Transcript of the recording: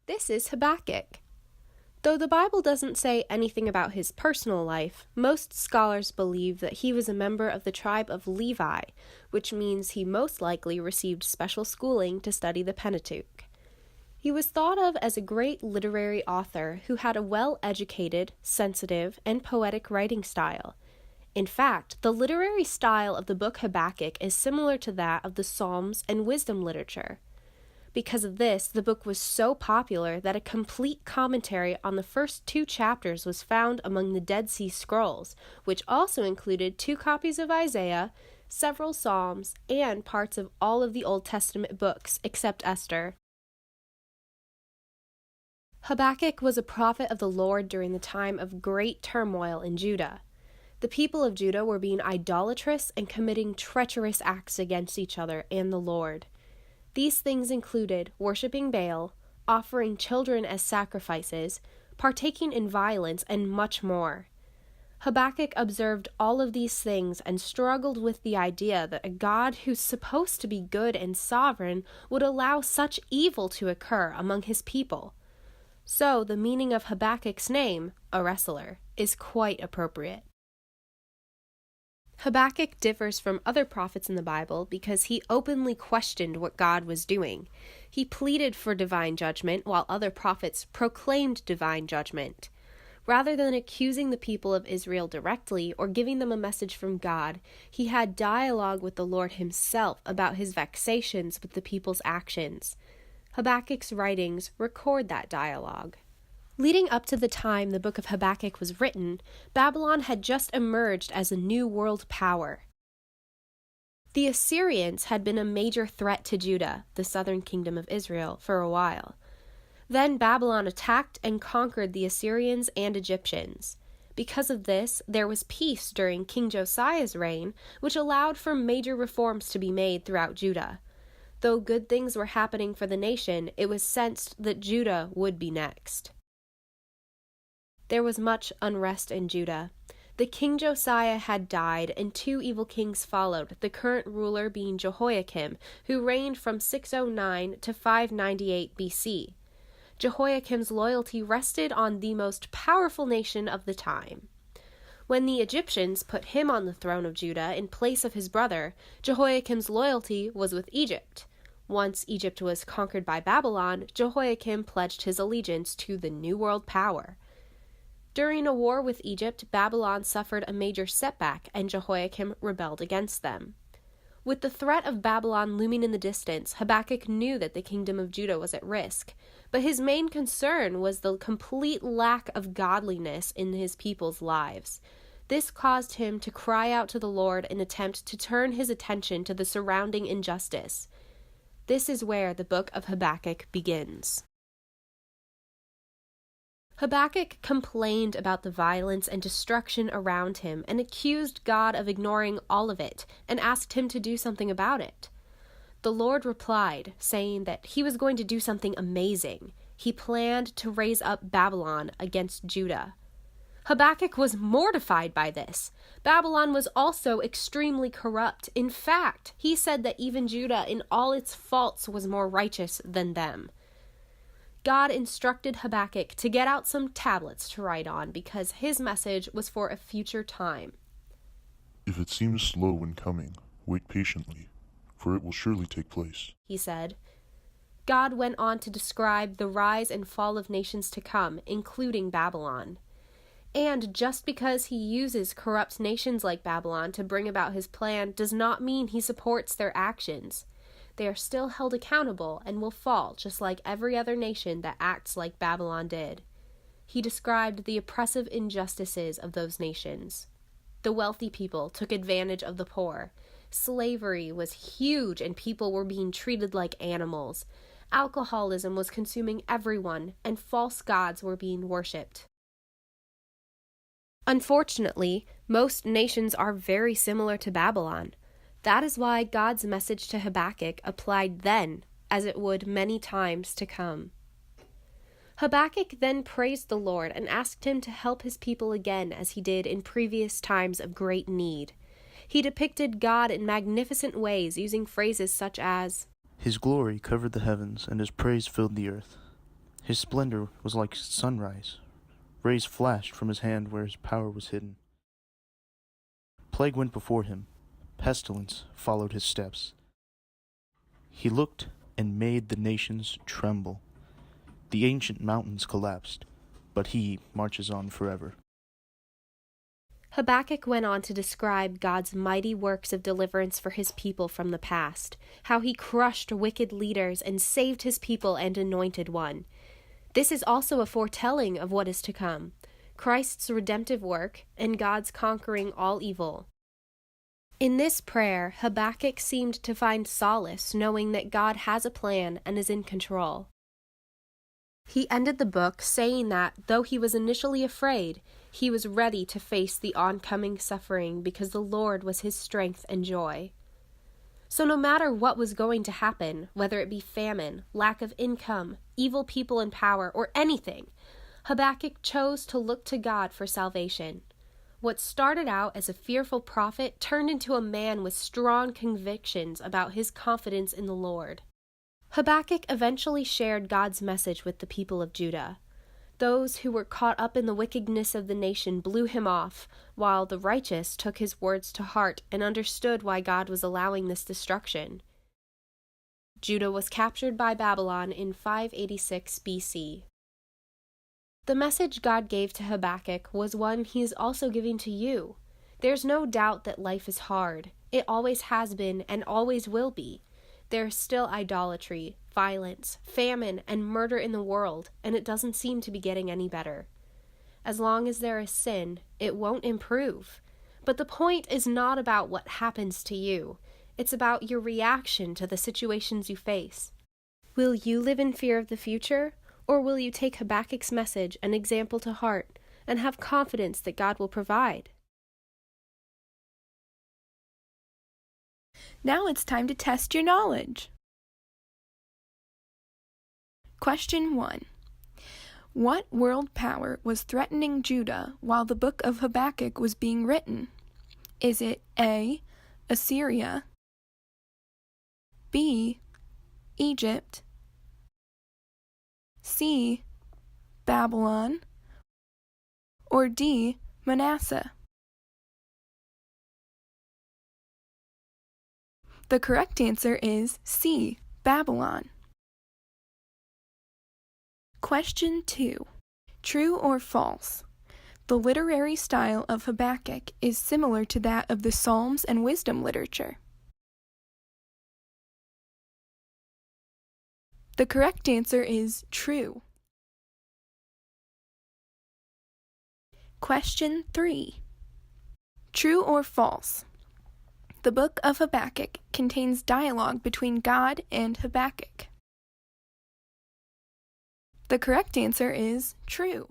This is Habakkuk. Though the Bible doesn't say anything about his personal life, most scholars believe that he was a member of the tribe of Levi, which means he most likely received special schooling to study the Pentateuch. He was thought of as a great literary author who had a well-educated, sensitive, and poetic writing style. In fact, the literary style of the book Habakkuk is similar to that of the Psalms and wisdom literature. Because of this, the book was so popular that a complete commentary on the first 2 chapters was found among the Dead Sea Scrolls, which also included 2 copies of Isaiah, several Psalms, and parts of all of the Old Testament books except Esther. Habakkuk was a prophet of the Lord during the time of great turmoil in Judah. The people of Judah were being idolatrous and committing treacherous acts against each other and the Lord. These things included worshiping Baal, offering children as sacrifices, partaking in violence, and much more. Habakkuk observed all of these things and struggled with the idea that a God who's supposed to be good and sovereign would allow such evil to occur among his people. So the meaning of Habakkuk's name, a wrestler, is quite appropriate. Habakkuk differs from other prophets in the Bible because he openly questioned what God was doing. He pleaded for divine judgment while other prophets proclaimed divine judgment. Rather than accusing the people of Israel directly or giving them a message from God, he had dialogue with the Lord himself about his vexations with the people's actions. Habakkuk's writings record that dialogue. Leading up to the time the book of Habakkuk was written, Babylon had just emerged as a new world power. The Assyrians had been a major threat to Judah, the southern kingdom of Israel, for a while. Then Babylon attacked and conquered the Assyrians and Egyptians. Because of this, there was peace during King Josiah's reign, which allowed for major reforms to be made throughout Judah. Though good things were happening for the nation, it was sensed that Judah would be next. There was much unrest in Judah. The King Josiah had died, and 2 evil kings followed, the current ruler being Jehoiakim, who reigned from 609 to 598 BC. Jehoiakim's loyalty rested on the most powerful nation of the time. When the Egyptians put him on the throne of Judah in place of his brother, Jehoiakim's loyalty was with Egypt. Once Egypt was conquered by Babylon, Jehoiakim pledged his allegiance to the New World power. During a war with Egypt, Babylon suffered a major setback, and Jehoiakim rebelled against them. With the threat of Babylon looming in the distance, Habakkuk knew that the kingdom of Judah was at risk, but his main concern was the complete lack of godliness in his people's lives. This caused him to cry out to the Lord in an attempt to turn his attention to the surrounding injustice. This is where the book of Habakkuk begins. Habakkuk complained about the violence and destruction around him and accused God of ignoring all of it and asked him to do something about it. The Lord replied, saying that he was going to do something amazing. He planned to raise up Babylon against Judah. Habakkuk was mortified by this. Babylon was also extremely corrupt. In fact, he said that even Judah in all its faults was more righteous than them. God instructed Habakkuk to get out some tablets to write on because his message was for a future time. If it seems slow in coming, wait patiently, for it will surely take place, he said. God went on to describe the rise and fall of nations to come, including Babylon. And just because he uses corrupt nations like Babylon to bring about his plan does not mean he supports their actions. They are still held accountable and will fall just like every other nation that acts like Babylon did. He described the oppressive injustices of those nations. The wealthy people took advantage of the poor. Slavery was huge and people were being treated like animals. Alcoholism was consuming everyone, and false gods were being worshipped. Unfortunately, most nations are very similar to Babylon. That is why God's message to Habakkuk applied then, as it would many times to come. Habakkuk then praised the Lord and asked him to help his people again as he did in previous times of great need. He depicted God in magnificent ways using phrases such as, His glory covered the heavens, and his praise filled the earth. His splendor was like sunrise. Rays flashed from his hand where his power was hidden. Plague went before him. Pestilence followed his steps. He looked and made the nations tremble. The ancient mountains collapsed, but he marches on forever. Habakkuk went on to describe God's mighty works of deliverance for his people from the past, how he crushed wicked leaders and saved his people and anointed one. This is also a foretelling of what is to come, Christ's redemptive work and God's conquering all evil. In this prayer, Habakkuk seemed to find solace knowing that God has a plan and is in control. He ended the book saying that, though he was initially afraid, he was ready to face the oncoming suffering because the Lord was his strength and joy. So no matter what was going to happen, whether it be famine, lack of income, evil people in power, or anything, Habakkuk chose to look to God for salvation. What started out as a fearful prophet turned into a man with strong convictions about his confidence in the Lord. Habakkuk eventually shared God's message with the people of Judah. Those who were caught up in the wickedness of the nation blew him off, while the righteous took his words to heart and understood why God was allowing this destruction. Judah was captured by Babylon in 586 BC. The message God gave to Habakkuk was one he is also giving to you. There's no doubt that life is hard. It always has been and always will be. There is still idolatry, violence, famine, and murder in the world, and it doesn't seem to be getting any better. As long as there is sin, it won't improve. But the point is not about what happens to you. It's about your reaction to the situations you face. Will you live in fear of the future, or will you take Habakkuk's message and example to heart and have confidence that God will provide? Now it's time to test your knowledge. Question 1. What world power was threatening Judah while the book of Habakkuk was being written? Is it A, Assyria, B, Egypt, C, Babylon, or D, Manasseh? The correct answer is C, Babylon. Question 2. True or false? The literary style of Habakkuk is similar to that of the Psalms and wisdom literature. The correct answer is true. Question 3. True or false? The book of Habakkuk contains dialogue between God and Habakkuk. The correct answer is true.